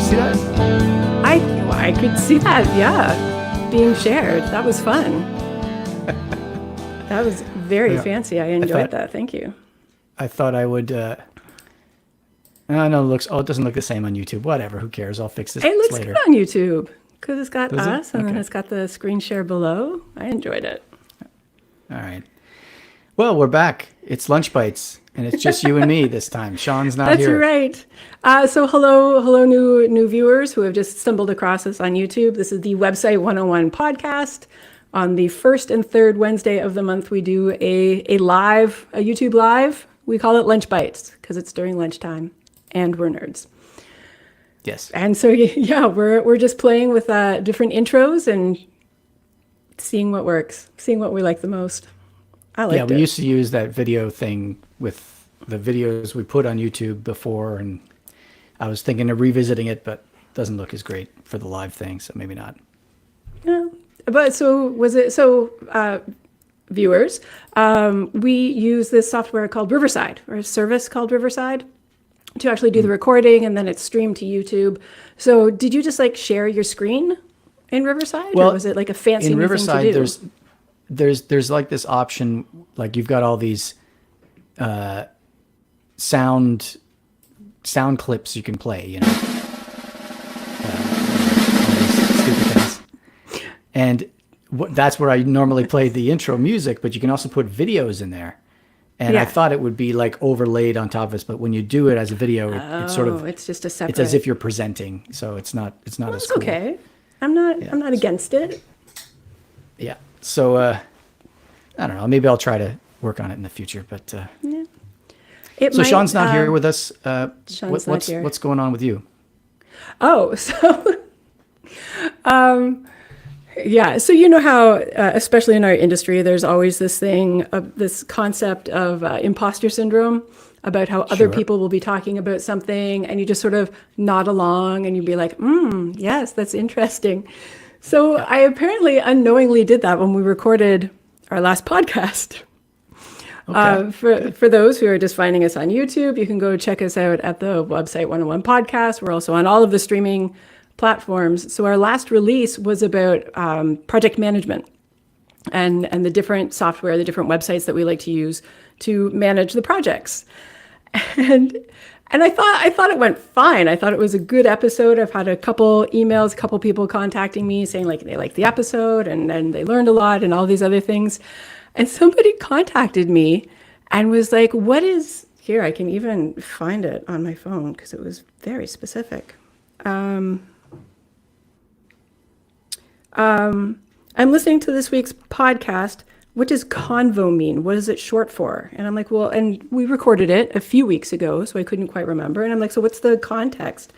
see that? I could see that, yeah, being shared. That was fun. That was very fancy. I enjoyed that. Thank you. I thought I would. No, it doesn't look the same on YouTube. Whatever, who cares? I'll fix this later. It looks good on YouTube because it's got us and Okay. then it's got the screen share below. I enjoyed it. All right. Well, we're back. It's Lunch Bites, and it's just you and me this time. Sean's not here. That's right. So hello, new viewers who have just stumbled across us on YouTube. This is the Website 101 podcast. On the first and third Wednesday of the month, we do a YouTube live. We call it Lunch Bites because it's during lunchtime, and we're nerds. Yes. And so yeah, we're just playing with different intros and seeing what works, seeing what we like the most. I liked it. We used to use that video thing with the videos we put on YouTube before, and I was thinking of revisiting it, but it doesn't look as great for the live thing, so maybe not. Yeah. But viewers, we use this software called Riverside, or a service called Riverside, to actually do the recording, and then it's streamed to YouTube. So did you just share your screen in Riverside, or was it like a fancy new thing to do? There's like this option, like you've got all these sound clips you can play, all these stupid things. And that's where I normally play the intro music, but you can also put videos in there. And I thought it would be like overlaid on top of this, but when you do it as a video, it's just a separate. It's as if you're presenting, so it's not as cool. Okay. I'm not against it. Yeah. So I don't know. Maybe I'll try to work on it in the future. But Sean's not here with us. What's going on with you? Oh, so yeah. So you know how, especially in our industry, there's always this concept of imposter syndrome about how other people will be talking about something, and you just sort of nod along, and you'd be like, yes, that's interesting. So I apparently unknowingly did that when we recorded our last podcast. Okay. For those who are just finding us on YouTube, you can go check us out at the Website 101 podcast. We're also on all of the streaming platforms. So our last release was about project management and the different software, the different websites that we like to use to manage the projects. And I thought it went fine. I thought it was a good episode. I've had a couple emails, a couple people contacting me saying they liked the episode and they learned a lot and all these other things. And somebody contacted me and was like, here, I can even find it on my phone because it was very specific. I'm listening to this week's podcast. What does convo mean? What is it short for? And I'm like, well, and we recorded it a few weeks ago, so I couldn't quite remember. And I'm like, so what's the context?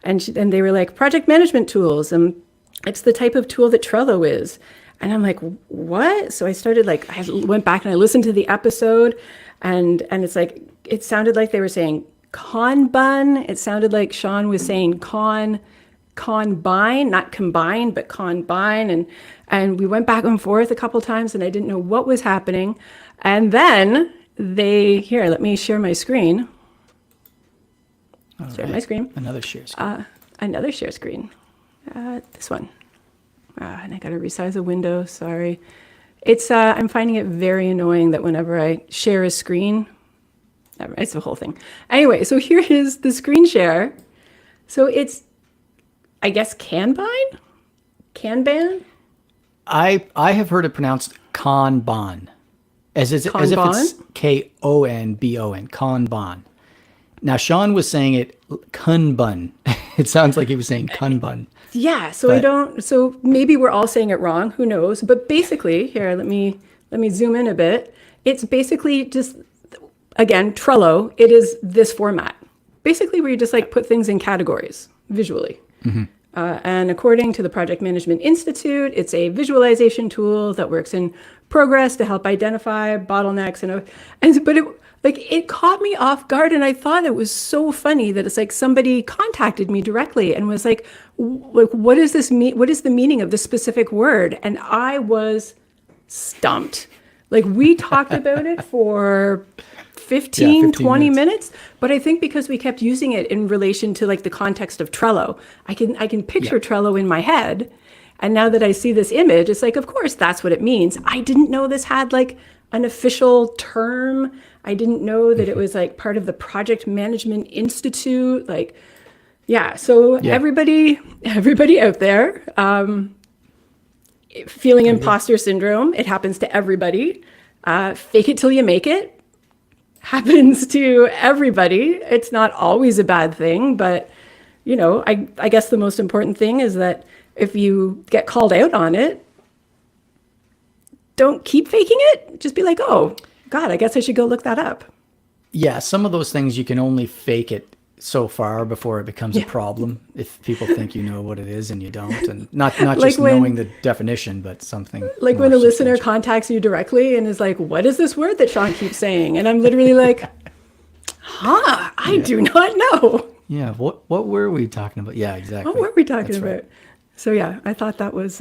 And they were like, project management tools. And it's the type of tool that Trello is. And I'm like, what? So I started I went back and I listened to the episode, and it's like, it sounded like they were saying Kanban. It sounded like Sean was saying combine, not combine, but combine. And we went back and forth a couple times, and I didn't know what was happening. And then let me share my screen. My screen. Another share screen. Another share screen. This one. And I got to resize the window. Sorry. I'm finding it very annoying that whenever I share a screen, it's the whole thing. Anyway, so here is the screen share. So it's, I guess, Kanban? I have heard it pronounced Kanban, as if it's Konbon, Kanban. Now Sean was saying it Kanban. It sounds like he was saying Kanban. Yeah, so maybe we're all saying it wrong. Who knows? But basically, here, let me zoom in a bit. It's basically just, again, Trello. It is this format, basically where you just put things in categories visually. Mm-hmm. And according to the Project Management Institute, it's a visualization tool that works in progress to help identify bottlenecks. But it caught me off guard, and I thought it was so funny that it's somebody contacted me directly and was like, what does this mean? What is the meaning of this specific word? And I was stumped. We talked about it for 15, 15 20 minutes. minutes. But I think because we kept using it in relation to like the context of Trello, I can picture Trello in my head. And now that I see this image, it's like, of course, that's what it means. I didn't know this had like an official term. I didn't know that it was like part of the Project Management Institute. Like, yeah. So everybody out there, feeling imposter syndrome, it happens to everybody. Fake it till you make it happens to everybody. It's not always a bad thing, but you know, I guess the most important thing is that if you get called out on it, don't keep faking it. Just be like, oh, God, I guess I should go look that up. Yeah, some of those things you can only fake it so far before it becomes a problem. If people think you know what it is and you don't, and not like just knowing the definition, but something like when a listener contacts you directly and is like, "What is this word that Sean keeps saying?" And I'm literally like, I do not know. Yeah, what were we talking about? Yeah, exactly. What were we talking about? Right. So yeah, I thought that was.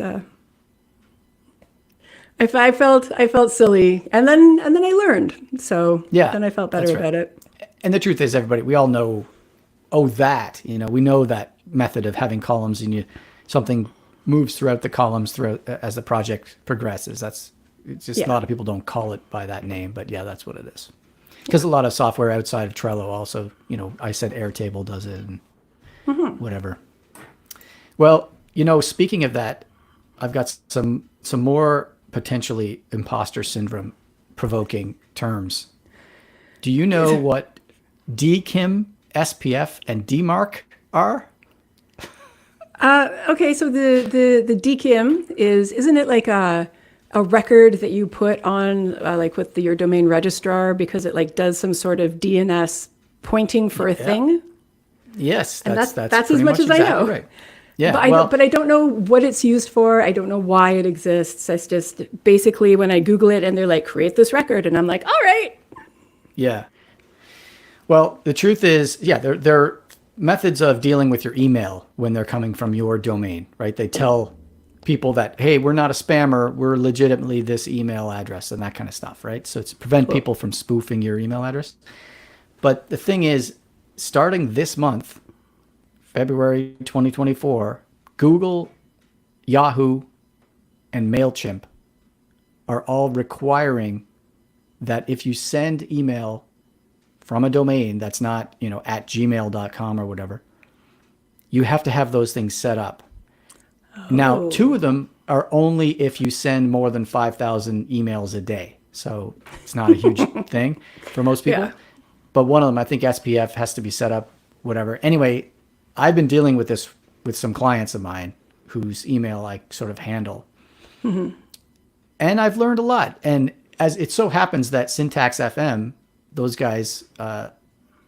If I felt silly, and then I learned. So then I felt better about it. And the truth is, everybody, we all know. We know that method of having columns, and something moves throughout the columns as the project progresses. It's just a lot of people don't call it by that name, but yeah, that's what it is. Because a lot of software outside of Trello also, I said Airtable does it and whatever. Well, speaking of that, I've got some more potentially imposter syndrome provoking terms. Do you know what DKIM, SPF, and DMARC are? Okay, so the DKIM isn't it like a record that you put on like with your domain registrar because it like does some sort of DNS pointing for a thing? Yes, that's as much as I know. Right. Yeah, but I don't know what it's used for. I don't know why it exists. It's just basically when I Google it and they're like, create this record, and I'm like, all right. Yeah. Well, the truth is, they're methods of dealing with your email when they're coming from your domain, right? They tell people that, hey, we're not a spammer, we're legitimately this email address and that kind of stuff, right? So it's to prevent people from spoofing your email address. But the thing is, starting this month, February 2024, Google, Yahoo, and MailChimp are all requiring that if you send email from a domain that's not, at gmail.com or whatever, you have to have those things set up. Now, 2 of them are only if you send more than 5,000 emails a day. So it's not a huge thing for most people. Yeah. But one of them, I think SPF has to be set up, whatever. Anyway, I've been dealing with this with some clients of mine whose email I sort of handle. Mm-hmm. And I've learned a lot. And as it so happens that Syntax FM, those guys,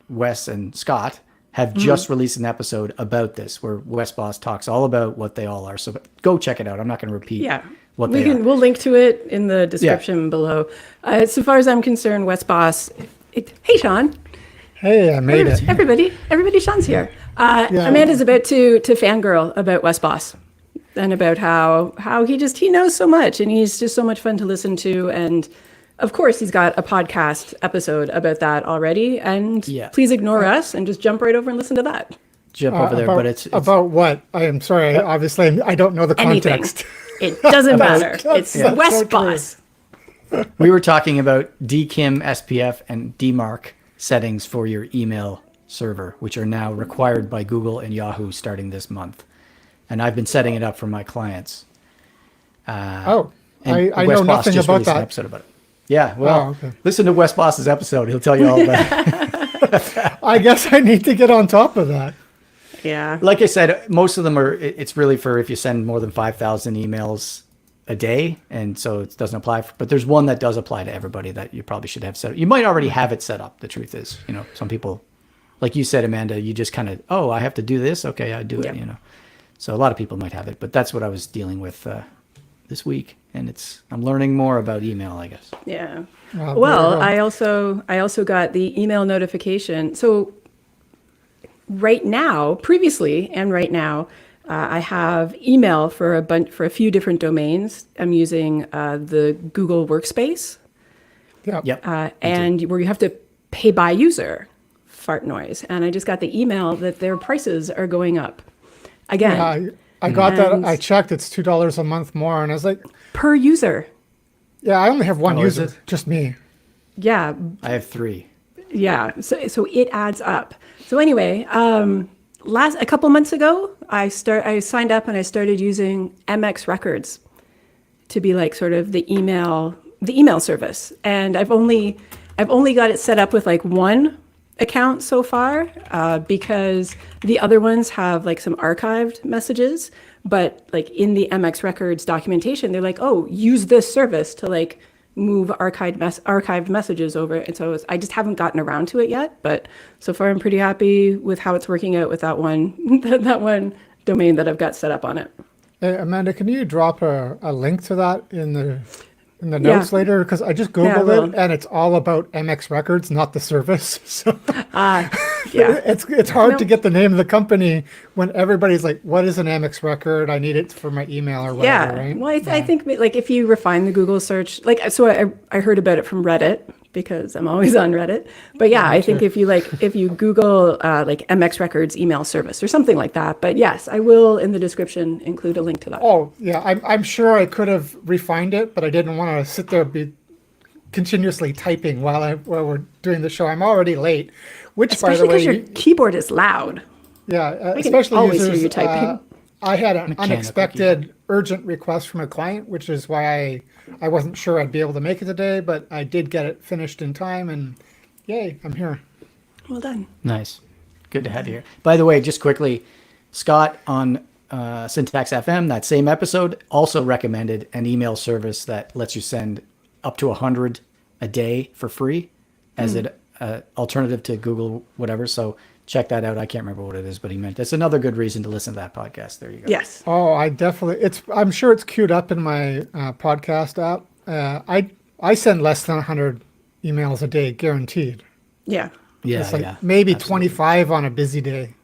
Wes and Scott, have just released an episode about this where Wes Boss talks all about what they all are. So go check it out. I'm not going to repeat what they are. We'll link to it in the description below. So far as I'm concerned, Wes Boss. Hey, Sean. Hey, I made it. Everybody, Sean's here. Amanda's about to fangirl about Wes Boss and about how he knows so much and he's just so much fun to listen to. And of course, he's got a podcast episode about that already. And please ignore us and just jump right over and listen to that. Jump over there, but it's about what? I am sorry. Obviously, I don't know the context. It doesn't matter. It's Wes Boss. We were talking about DKIM, SPF, and DMARC settings for your email server, which are now required by Google and Yahoo starting this month. And I've been setting it up for my clients. I know nothing about that. An episode about it. Yeah, well, listen to Wes Boss's episode. He'll tell you all about it. I guess I need to get on top of that. Yeah. Like I said, most of them it's really for if you send more than 5,000 emails a day, and so it doesn't apply. But there's one that does apply to everybody that you probably should have set up. You might already have it set up. The truth is, some people, like you said, Amanda, you just kind of, I have to do this. Okay, I do it, So a lot of people might have it, but that's what I was dealing with this week. And I'm learning more about email, I guess. Yeah. Well, I also got the email notification. So previously and right now, I have email for a few different domains. I'm using the Google Workspace. Yeah. And where you have to pay by user fart noise. And I just got the email that their prices are going up again. Yeah, I got that. I checked. It's $2 a month more. And I was like, per user. Yeah, I only have one Oh, is user, it? just me. Yeah. I have 3. Yeah. So it adds up. So anyway, a couple months ago, I signed up and I started using MX Records to be like sort of the email service. And I've only got it set up with like one account so far, because the other ones have like some archived messages, but like in the MX Records documentation, they're like, oh, use this service to like move archived messages over. And so I just haven't gotten around to it yet, but so far I'm pretty happy with how it's working out with that one that one domain that I've got set up on it. Hey, Amanda, can you drop a link to that in the notes later? Because I just Googled it and it's all about MX Records, not the service. So Yeah. it's hard to get the name of the company when everybody's like, what is an MX record? I need it for my email or whatever, right? Well, I think like if you refine the Google search, like, so I heard about it from Reddit because I'm always on Reddit. But yeah, I think if you Google like MX Records email service or something like that. But yes, I will in the description include a link to that. Oh yeah, I'm sure I could have refined it, but I didn't want to sit there and be continuously typing while we're doing the show. I'm already late, which Especially by the way, because your keyboard is loud. yeah, I can especially always users, hear you typing. I had an Mechanical unexpected urgent request from a client, which is why I wasn't sure I'd be able to make it today, but I did get it finished in time, and yay, I'm here. Well done. Nice. Good to have you here. By the way, just quickly, Scott on Syntax FM, that same episode, also recommended an email service that lets you send up to 100 a day for free as an alternative to Google whatever. So check that out. I can't remember what it is, but he meant that's another good reason to listen to that podcast. There you go. Yes. Oh, I'm sure it's queued up in my podcast app. I send less than 100 emails a day, guaranteed. Yeah. Yeah, It's like yeah. maybe Absolutely. 25 on a busy day.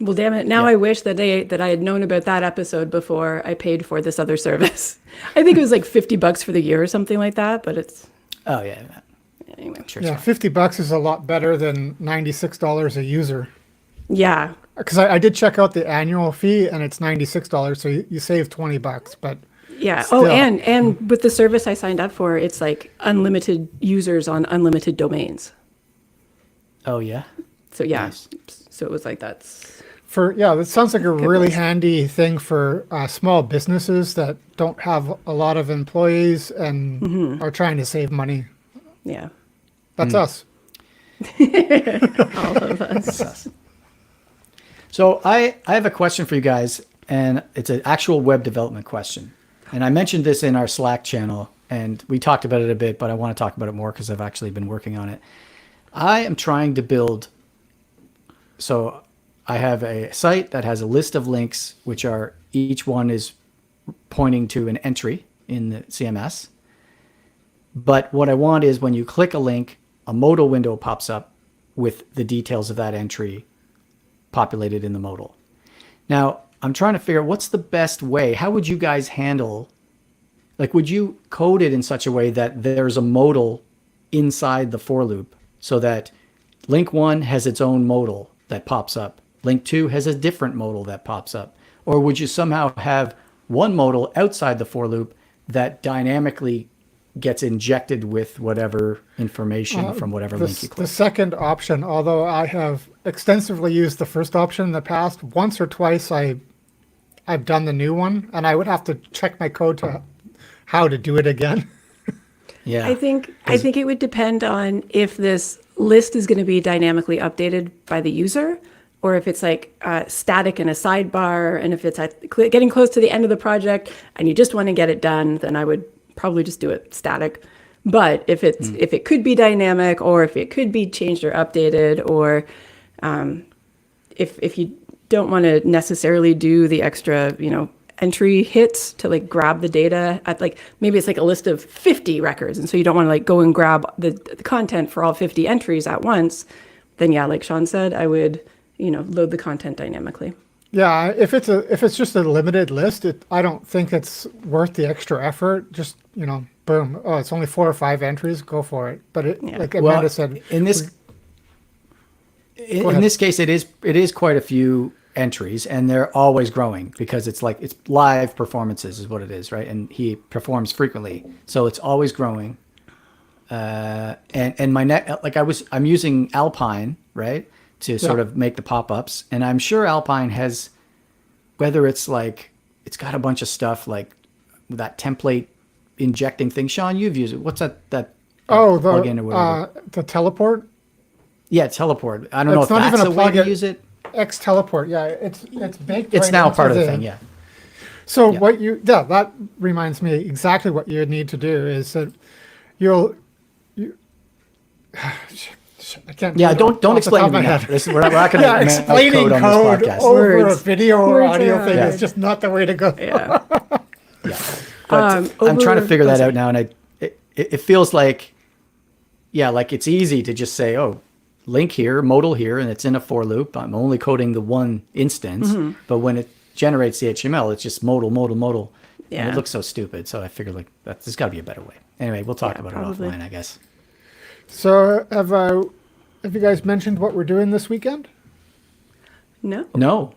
Well, damn it. Now Yeah. I wish that I had known about that episode before I paid for this other service. I think it was like $50 for the year or something like that, but it's Oh, yeah. anyway. Sure. Yeah, $50 is a lot better than $96 a user. Yeah. Because I did check out the annual fee, and it's $96, so you save $20. But Yeah. still. Oh, and with the service I signed up for, it's like unlimited users on unlimited domains. Oh, yeah. So yeah. Nice. So it was like that sounds like a really was. handy thing for small businesses that don't have a lot of employees and are trying to save money. Yeah. That's us. All of us. So I have a question for you guys, and it's an actual web development question. And I mentioned this in our Slack channel, and we talked about it a bit, but I want to talk about it more because I've actually been working on it. I am trying to build, so I have a site that has a list of links, which are, each one is pointing to an entry in the CMS. But what I want is when you click a link, a modal window pops up with the details of that entry populated in the modal. Now, I'm trying to figure out what's the best way. How would you guys handle, like, would you code it in such a way that there's a modal inside the for loop so that link 1 has its own modal that pops up, link 2 has a different modal that pops up? Or would you somehow have one modal outside the for loop that dynamically gets injected with whatever information from whatever link you The click? second option, although I have extensively used the first option in the past, once or twice I've done the new one, and I would have to check my code to how to do it again. Yeah. I think it would depend on if this list is going to be dynamically updated by the user, or if it's like static in a sidebar, and if it's getting close to the end of the project and you just want to get it done, then I would probably just do it static. But if it could be dynamic, or if it could be changed or updated, or if you don't want to necessarily do the extra, entry hits to like grab the data at, like, maybe it's like a list of 50 records, and so you don't want to like go and grab the content for all 50 entries at once, then yeah, like Sean said, I would load the content dynamically. Yeah, if it's just a limited list, I don't think it's worth the extra effort. Just, boom. Oh, it's only 4 or 5 entries. Go for it. But like Amanda said, in this case, it is quite a few entries, and they're always growing because it's live performances is what it is, right? And he performs frequently, so it's always growing. And I'm using Alpine, right, to sort of make the pop-ups, and I'm sure Alpine has, whether it's it's got a bunch of stuff like that template injecting thing. Sean, you've used it. What's that plugin or whatever? The teleport. Yeah, teleport. I don't know if not that's even a way to use it. X teleport. Yeah, it's baked. It's right now into part of the thing. Yeah. So that reminds me exactly what you need to do is that I can't. Yeah, don't explain to me now. We're not going to explaining code on this podcast. Over Words. a video or Words audio are thing hard. is just not the way to go. Yeah. Yeah. But I'm trying to figure that sorry. out now, and it feels like it's easy to just say, oh, link here, modal here, and it's in a for loop. I'm only coding the one instance, but when it generates the HTML, it's just modal. Yeah. And it looks so stupid. So I figured there's got to be a better way. Anyway, we'll talk about probably. it offline, I guess. So have you guys mentioned what we're doing this weekend? No.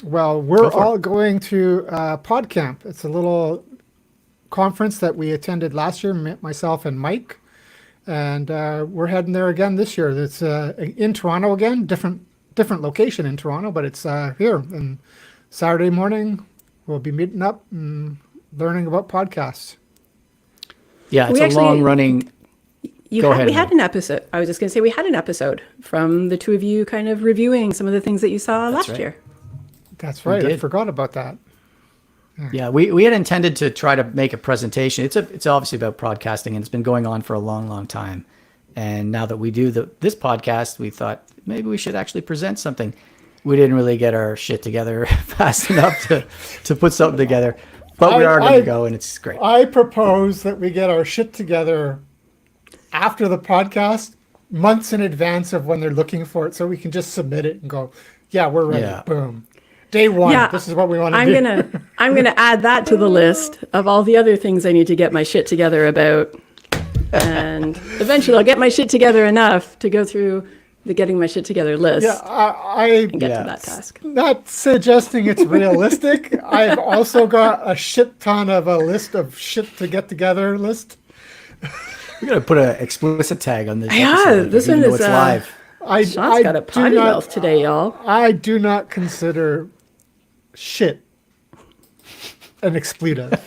Well, we're all going to PodCamp. It's a little conference that we attended last year, myself and Mike, and we're heading there again this year. It's in Toronto again, different location in Toronto, but it's here. And Saturday morning, we'll be meeting up and learning about podcasts. Yeah, it's a long-running... We had an episode. I was just going to say we had an episode from the two of you kind of reviewing some of the things that you saw last year. That's right. I forgot about that. Yeah, we had intended to try to make a presentation. It's obviously about podcasting, and it's been going on for a long, long time. And now that we do this podcast, we thought maybe we should actually present something. We didn't really get our shit together fast enough to put something together, but we are going to go, and it's great. I propose that we get our shit together after the podcast, months in advance of when they're looking for it, so we can just submit it and go, yeah, we're ready. Yeah. Boom. Day one, this is what we want to do. I'm gonna add that to the list of all the other things I need to get my shit together about. And eventually I'll get my shit together enough to go through the getting my shit together list. Yeah, I get to that task. Not suggesting it's realistic. I've also got a shit ton of a list of shit to get together list. We're going to put an explicit tag on this Yeah, episode. this one is live. Sean's got a potty mouth today, y'all. I do not consider shit an expletive.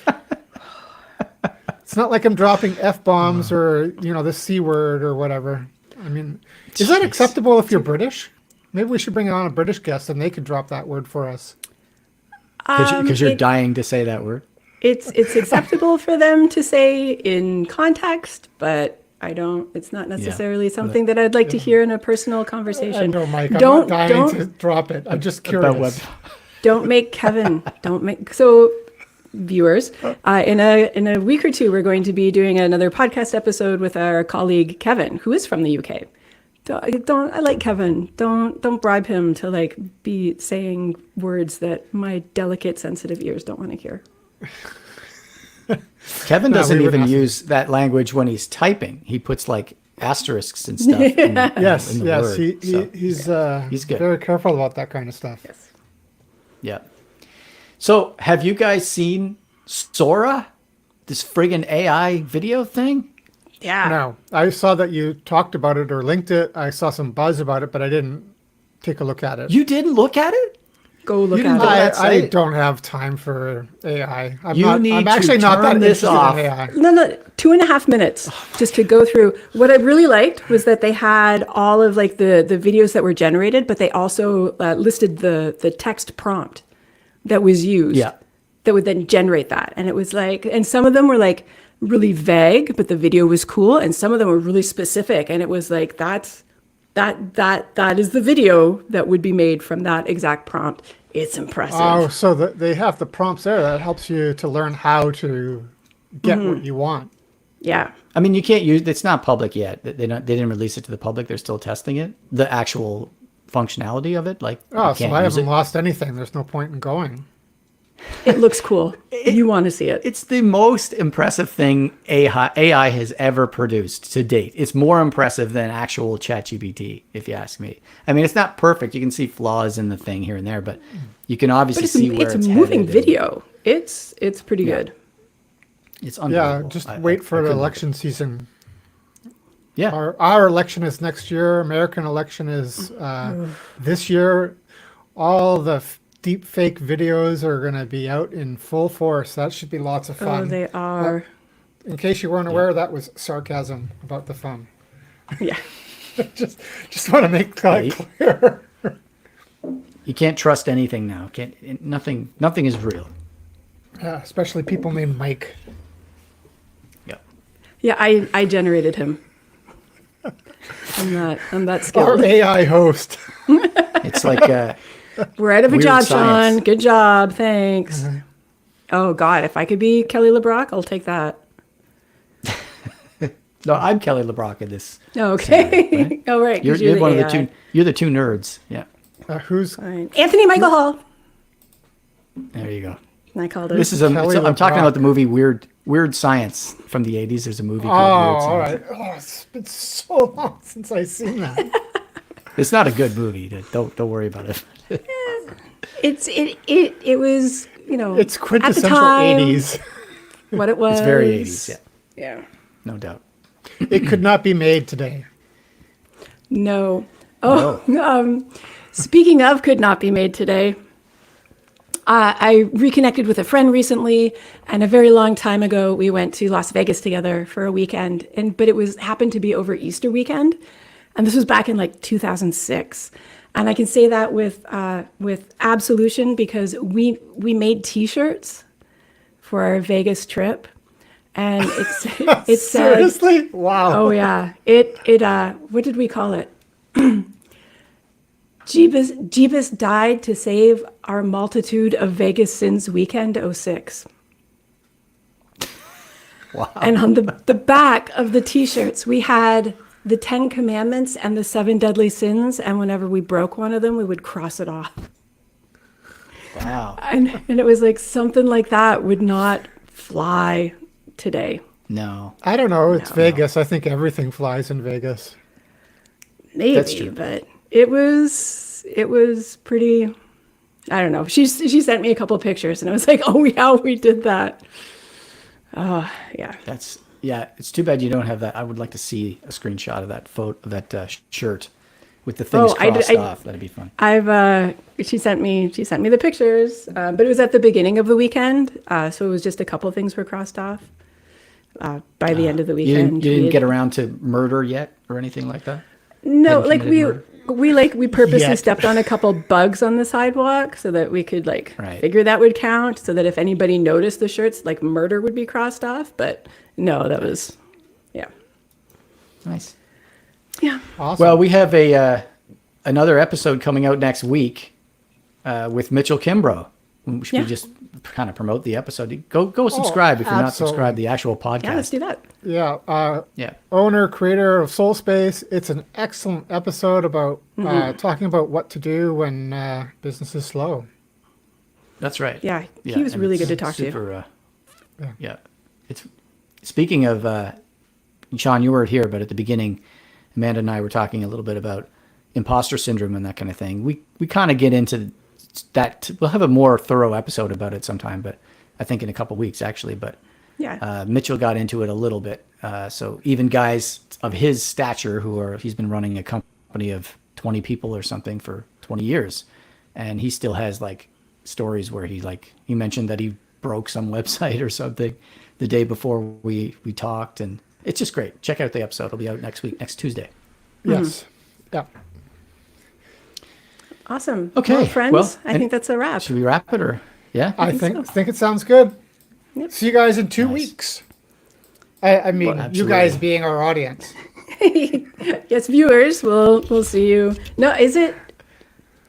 It's not like I'm dropping F-bombs or, the C word or whatever. I mean, is that acceptable if you're British? Maybe we should bring on a British guest and they could drop that word for us. Because you're dying to say that word. It's acceptable for them to say in context, but it's not necessarily something that I'd like to hear in a personal conversation. I know, Mike. I'm not dying to drop it. I'm just curious. So viewers, in a week or two, we're going to be doing another podcast episode with our colleague Kevin, who is from the UK. I like Kevin. Don't bribe him to be saying words that my delicate, sensitive ears don't want to hear. Kevin doesn't even use that language when he's typing. He puts asterisks and stuff. In the word. He's good. Very careful about that kind of stuff. Yes. Yeah. So have you guys seen Sora? This friggin' AI video thing? Yeah. No, I saw that you talked about it or linked it. I saw some buzz about it, but I didn't take a look at it. You didn't look at it? Go look at it. I don't have time for AI. I'm actually not that interested in AI. No, 2.5 minutes just to go through. What I really liked was that they had all of the videos that were generated, but they also listed the text prompt that was used. Yeah. That would then generate that. And it was and some of them were really vague, but the video was cool. And some of them were really specific. And it was that is the video that would be made from that exact prompt. It's impressive. Oh, so they have the prompts there that helps you to learn how to get what you want. Yeah. I mean, you can't use it's not public yet. They didn't release it to the public. They're still testing it. The actual functionality of it. Like, Oh, you so can't I use haven't it. lost anything. There's no point in going. It looks cool. You want to see it. It's the most impressive thing AI has ever produced to date. It's more impressive than actual ChatGPT, if you ask me. I mean, it's not perfect. You can see flaws in the thing here and there, but you can obviously But see where it's it's moving headed. video. It's pretty good. It's Yeah, unbelievable. just I wait for the couldn't election season. Yeah. Our election is next year. American election is this year. All the deep fake videos are going to be out in full force. That should be lots of fun. Oh, they are. In case you weren't aware, that was sarcasm about the fun. Yeah. just want to make that Yeah, clear. You can't trust anything now. Nothing is real. Yeah, especially people named Mike. Yeah. Yeah, I generated him. I'm that Our skilled. AI host. It's like We're out of a Weird job, science. Sean. Good job. Thanks. Oh, God. If I could be Kelly LeBrock, I'll take that. no, I'm Kelly LeBrock in this. Okay. Right? Oh, right. 'Cause You're the one AI. of the two. You're the two nerds. Yeah. Who's Fine. Anthony Michael Hall. There you go. I called it. This is Kelly I'm talking LeBrock. about the movie Weird Science from the 80s. There's a movie Oh, called Weird all Science. right. Oh, it's been so long since I've seen that. It's not a good movie. Don't worry about it. It was, It's at the quintessential time, 80s. What it was. It's very 80s. Yeah, Yeah. no doubt. It could not be made today. No. Oh, speaking of could not be made today, I reconnected with a friend recently, and a very long time ago, we went to Las Vegas together for a weekend, but it happened to be over Easter weekend, and this was back in like 2006. And I can say that with absolution because we made T-shirts for our Vegas trip, and it said, Seriously? Wow. oh yeah, what did we call it? Jeebus died to save our multitude of Vegas sins weekend 06. Wow. And on the back of the T-shirts, we had the 10 Commandments and the 7 deadly sins, and whenever we broke one of them, we would cross it off. Wow. And it was like something like that would not fly today. No. I don't know. It's Vegas. I think everything flies in Vegas. Maybe, That's true. but it was pretty. I don't know. She sent me a couple of pictures, and I was like, "Oh yeah, we did that." Oh yeah. It's too bad you don't have that. I would like to see a screenshot of that photo, of that shirt with the things crossed off. That'd be fun. She sent me the pictures, but it was at the beginning of the weekend, so it was just a couple of things were crossed off. By the end of the You weekend, didn't get around to murder yet or anything like that? No, Hadn't like committed murder? we purposely Yet. stepped on a couple bugs on the sidewalk so that we could Right. figure that would count, so that if anybody noticed the shirts, like murder would be crossed off. But no, that was, yeah. Nice. Yeah. Awesome. Well, we have another episode coming out next week with Mitchell Kimbrough. Should Yeah. we just kind of promote the episode? Go subscribe if you're not absolutely. subscribed to the actual podcast. Yeah, let's do that. yeah. Yeah. Owner, creator of Solspace. It's an excellent episode about talking about what to do when business is slow. That's right. Yeah, he was and really it's good to talk to. super, yeah. It's speaking of Sean, you weren't here, but at the beginning, Amanda and I were talking a little bit about imposter syndrome and that kind of thing. We kind of get into that. We'll have a more thorough episode about it sometime, but I think in a couple weeks actually. But Yeah. Mitchell got into it a little bit. So even guys of his stature he's been running a company of 20 people or something for 20 years. And he still has like stories where he mentioned that he broke some website or something the day before we talked. And it's just great. Check out the episode. It'll be out next week, next Tuesday. Yes. Yeah. Awesome. Okay, Well, friends, well, I think that's a wrap. Should we wrap it or? Yeah. I think think it sounds good. Yep. See you guys in 2 Nice. weeks. I mean, Well, you guys absolutely. being our audience. Yes, viewers, we'll see you. No, is it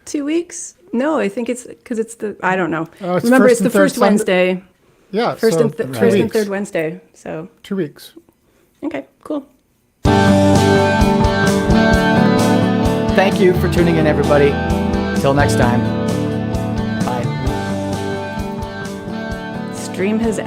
2 weeks? No, I think it's because it's I don't know. Oh, it's Remember, first it's the and third first Sunday. Wednesday, Yeah. first so and 2 first and weeks. third Wednesday. So 2 weeks. okay, cool. thank you for tuning in, everybody. Till next time. Bye. Stream has